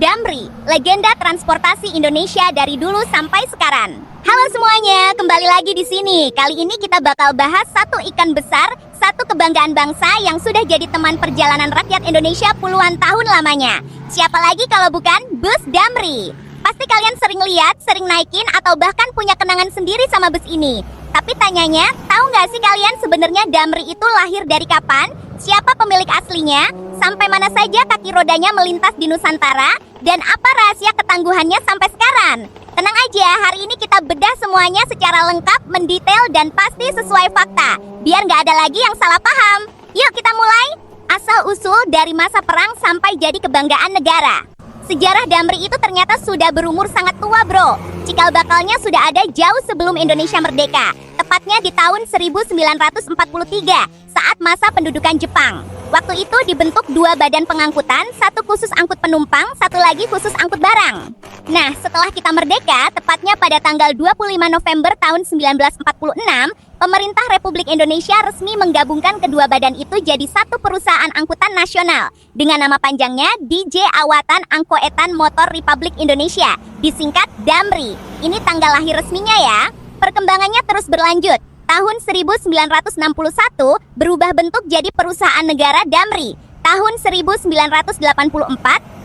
Damri, legenda transportasi Indonesia dari dulu sampai sekarang. Halo semuanya, kembali lagi di sini. Kali ini kita bakal bahas satu ikan besar, satu kebanggaan bangsa yang sudah jadi teman perjalanan rakyat Indonesia puluhan tahun lamanya. Siapa lagi kalau bukan bus Damri? Pasti kalian sering lihat, sering naikin, atau bahkan punya kenangan sendiri sama bus ini. Tapi tanyanya, tahu nggak sih kalian sebenarnya Damri itu lahir dari kapan? Siapa pemilik aslinya? Sampai mana saja kaki rodanya melintas di Nusantara? Dan apa rahasia ketangguhannya sampai sekarang? Tenang aja, hari ini kita bedah semuanya secara lengkap, mendetail, dan pasti sesuai fakta. Biar nggak ada lagi yang salah paham. Yuk kita mulai. Asal-usul dari masa perang sampai jadi kebanggaan negara. Sejarah Damri itu ternyata sudah berumur sangat tua, bro. Cikal bakalnya sudah ada jauh sebelum Indonesia merdeka. Tepatnya di tahun 1943, saat masa pendudukan Jepang. Waktu itu dibentuk dua badan pengangkutan, satu khusus angkut penumpang, satu lagi khusus angkut barang. Nah, setelah kita merdeka, tepatnya pada tanggal 25 November tahun 1946, pemerintah Republik Indonesia resmi menggabungkan kedua badan itu jadi satu perusahaan angkutan nasional dengan nama panjangnya DJ Awatan Angkoetan Motor Republik Indonesia, disingkat Damri. Ini tanggal lahir resminya ya. Perkembangannya terus berlanjut. Tahun 1961 berubah bentuk jadi perusahaan negara Damri. Tahun 1984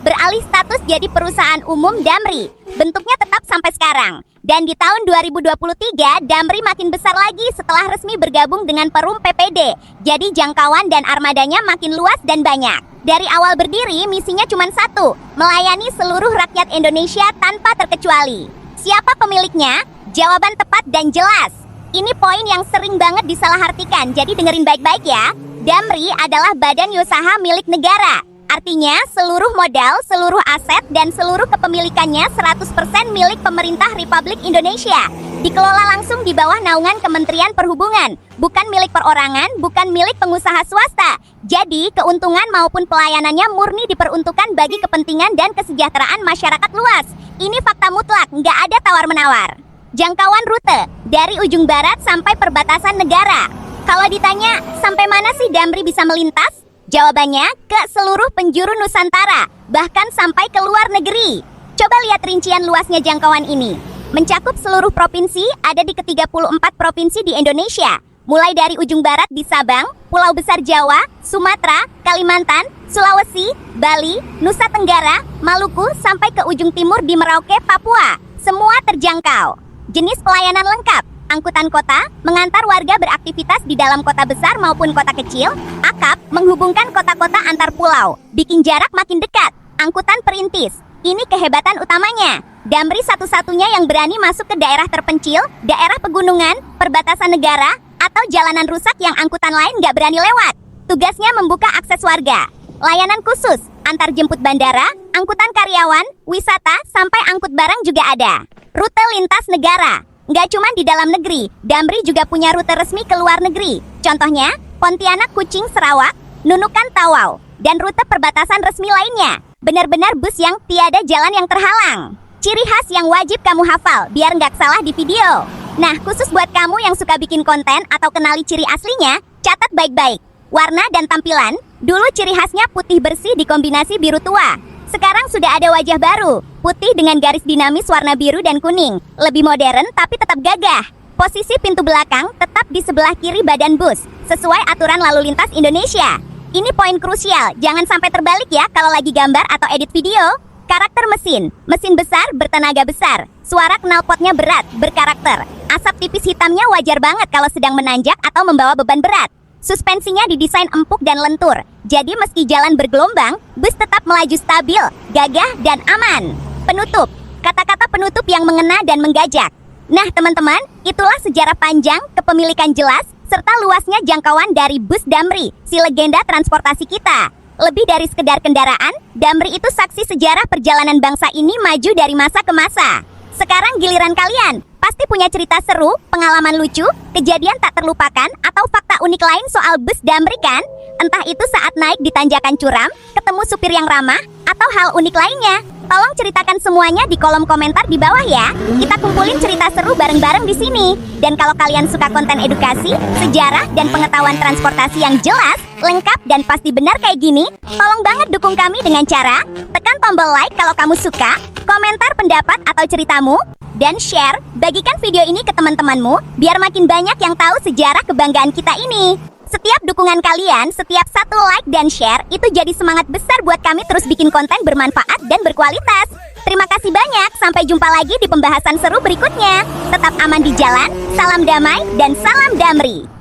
beralih status jadi perusahaan umum Damri. Bentuknya tetap sampai sekarang. Dan di tahun 2023 Damri makin besar lagi setelah resmi bergabung dengan Perum PPD. Jadi jangkauan dan armadanya makin luas dan banyak. Dari awal berdiri misinya cuma satu, melayani seluruh rakyat Indonesia tanpa terkecuali. Siapa pemiliknya? Jawaban tepat dan jelas. Ini poin yang sering banget disalahartikan, jadi dengerin baik-baik ya. Damri adalah badan usaha milik negara. Artinya seluruh modal, seluruh aset, dan seluruh kepemilikannya 100% milik pemerintah Republik Indonesia. Dikelola langsung di bawah naungan Kementerian Perhubungan. Bukan milik perorangan, bukan milik pengusaha swasta. Jadi keuntungan maupun pelayanannya murni diperuntukkan bagi kepentingan dan kesejahteraan masyarakat luas. Ini fakta mutlak, nggak ada tawar-menawar. Jangkauan rute dari ujung barat sampai perbatasan negara. Kalau ditanya, sampai mana sih Damri bisa melintas? Jawabannya, ke seluruh penjuru Nusantara, bahkan sampai ke luar negeri. Coba lihat rincian luasnya jangkauan ini. Mencakup seluruh provinsi, ada di ke-34 provinsi di Indonesia. Mulai dari ujung barat di Sabang, Pulau Besar Jawa, Sumatera, Kalimantan, Sulawesi, Bali, Nusa Tenggara, Maluku, sampai ke ujung timur di Merauke, Papua. Semua terjangkau. Jenis pelayanan lengkap, angkutan kota, mengantar warga beraktivitas di dalam kota besar maupun kota kecil, akap, menghubungkan kota-kota antar pulau, bikin jarak makin dekat, angkutan perintis. Ini kehebatan utamanya. Damri satu-satunya yang berani masuk ke daerah terpencil, daerah pegunungan, perbatasan negara, atau jalanan rusak yang angkutan lain nggak berani lewat. Tugasnya membuka akses warga. Layanan khusus, antar jemput bandara, angkutan karyawan, wisata, sampai angkut barang juga ada. Rute lintas negara. Nggak cuma di dalam negeri, Damri juga punya rute resmi ke luar negeri. Contohnya, Pontianak Kucing Sarawak, Nunukan Tawau, dan rute perbatasan resmi lainnya. Benar-benar bus yang tiada jalan yang terhalang. Ciri khas yang wajib kamu hafal, biar nggak salah di video. Nah, khusus buat kamu yang suka bikin konten atau kenali ciri aslinya, catat baik-baik. Warna dan tampilan, dulu ciri khasnya putih bersih dikombinasi biru tua. Sekarang sudah ada wajah baru, putih dengan garis dinamis warna biru dan kuning. Lebih modern tapi tetap gagah. Posisi pintu belakang tetap di sebelah kiri badan bus, sesuai aturan lalu lintas Indonesia. Ini poin krusial, jangan sampai terbalik ya kalau lagi gambar atau edit video. Karakter mesin, mesin besar bertenaga besar. Suara knalpotnya berat, berkarakter. Asap tipis hitamnya wajar banget kalau sedang menanjak atau membawa beban berat. Suspensinya didesain empuk dan lentur. Jadi meski jalan bergelombang, bus tetap melaju stabil, gagah, dan aman. Penutup. Kata-kata penutup yang mengena dan menggajak. Nah teman-teman, itulah sejarah panjang, kepemilikan jelas, serta luasnya jangkauan dari bus Damri, si legenda transportasi kita. Lebih dari sekedar kendaraan, Damri itu saksi sejarah perjalanan bangsa ini maju dari masa ke masa. Sekarang giliran kalian. Pasti punya cerita seru, pengalaman lucu, kejadian tak terlupakan, atau fakta unik lain soal bus Damri kan? Entah itu saat naik di tanjakan curam, ketemu supir yang ramah, atau hal unik lainnya. Tolong ceritakan semuanya di kolom komentar di bawah ya. Kita kumpulin cerita seru bareng-bareng di sini. Dan kalau kalian suka konten edukasi, sejarah, dan pengetahuan transportasi yang jelas, lengkap dan pasti benar kayak gini? Tolong banget dukung kami dengan cara tekan tombol like kalau kamu suka, komentar pendapat atau ceritamu, dan share, bagikan video ini ke teman-temanmu, biar makin banyak yang tahu sejarah kebanggaan kita ini. Setiap dukungan kalian, setiap satu like dan share, itu jadi semangat besar buat kami terus bikin konten bermanfaat dan berkualitas. Terima kasih banyak, sampai jumpa lagi di pembahasan seru berikutnya. Tetap aman di jalan, salam damai, dan salam Damri.